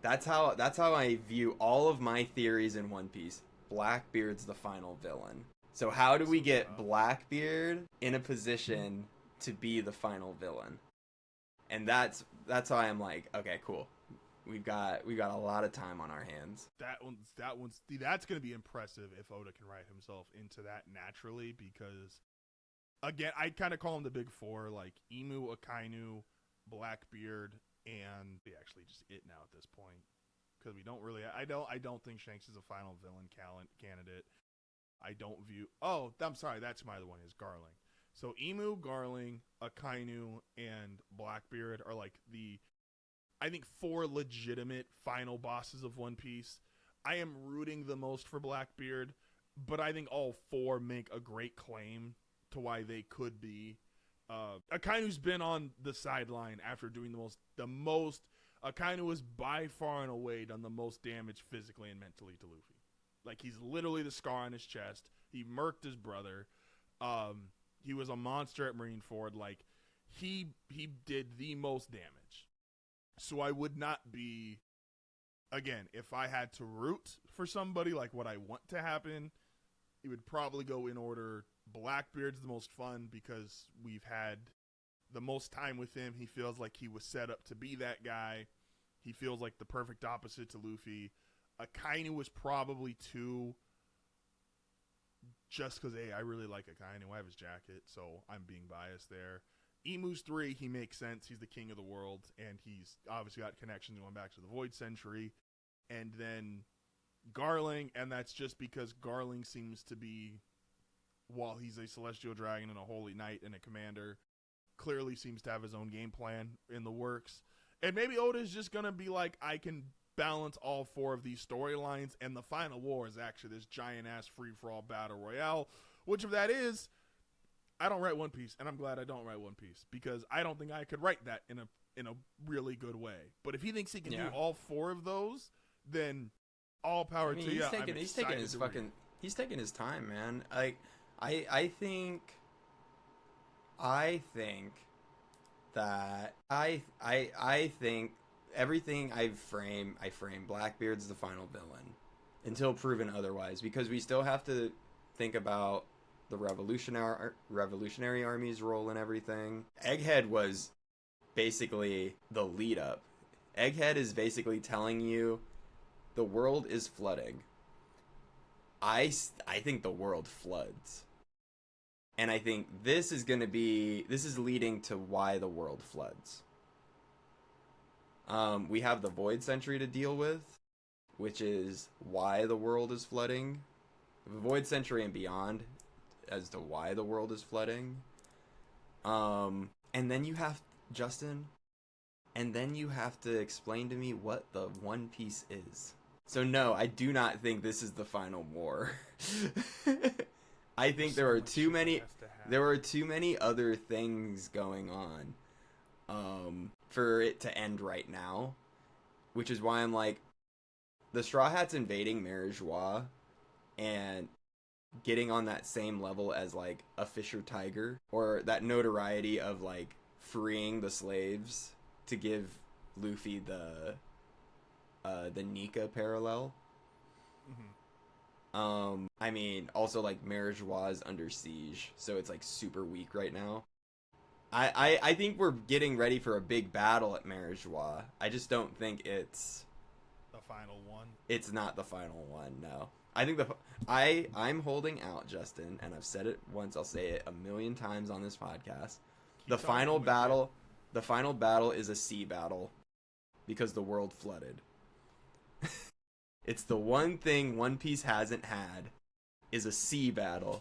That's how I view all of my theories in One Piece. Blackbeard's the final villain. So how do we get Blackbeard in a position to be the final villain? And that's why I'm like, okay, cool. We got a lot of time on our hands. That's gonna be impressive if Oda can write himself into that naturally, because again, I kind of call them the big four, like Emu, Akainu, Blackbeard, and actually just it now at this point, because we don't really. I don't think Shanks is a final villain candidate. I don't view. Oh, I'm sorry. That's my other one is Garling. So Emu, Garling, Akainu, and Blackbeard are like I think, four legitimate final bosses of One Piece. I am rooting the most for Blackbeard, but I think all four make a great claim to why they could be. Akainu's been on the sideline after doing the most. Akainu has by far and away done the most damage physically and mentally to Luffy. Like, he's literally the scar on his chest. He murked his brother. He was a monster at Marineford. Like, he did the most damage. So I would not be, again, if I had to root for somebody, like what I want to happen, it would probably go in order. Blackbeard's the most fun because we've had the most time with him. He feels like he was set up to be that guy. He feels like the perfect opposite to Luffy. Akainu was probably 2, just because, hey, I really like Akainu. I have his jacket, so I'm being biased there. Emu's 3, he makes sense. He's the king of the world, and he's obviously got connections going back to the Void Century. And then Garling, and that's just because Garling seems to be, while he's a Celestial Dragon and a Holy Knight and a commander, clearly seems to have his own game plan in the works. And maybe Oda's just going to be like, I can balance all 4 of these storylines, and the final war is actually this giant-ass free-for-all battle royale, which if that is, I don't write One Piece, and I'm glad I don't write One Piece, because I don't think I could write that in a really good way. But if he thinks he can do all 4 of those, then all power to you. He's taking his time, man. Like, I think that I think everything I frame Blackbeard's the final villain until proven otherwise, because we still have to think about the revolutionary army's role and everything. Egghead was basically the lead up. Egghead is basically telling you the world is flooding. I think the world floods. And I think this is leading to why the world floods. We have the Void Century to deal with, which is why the world is flooding. The Void Century and beyond as to why the world is flooding. And then you have, Justin, and then you have to explain to me what the One Piece is. So no, I do not think this is the final war. I think there are too many other things going on for it to end right now, which is why I'm like, the Straw Hats invading Mary Joie and getting on that same level as like a Fisher Tiger, or that notoriety of like freeing the slaves to give Luffy the Nika parallel. Mm-hmm. I mean, also like Mary Joie is under siege, so it's like super weak right now. I think we're getting ready for a big battle at Mary Joie. I just don't think it's the final one. It's not the final one, no. I think I'm holding out, Justin, and I've said it once, I'll say it a million times on this podcast. The final battle is a sea battle because the world flooded. It's the one thing One Piece hasn't had is a sea battle.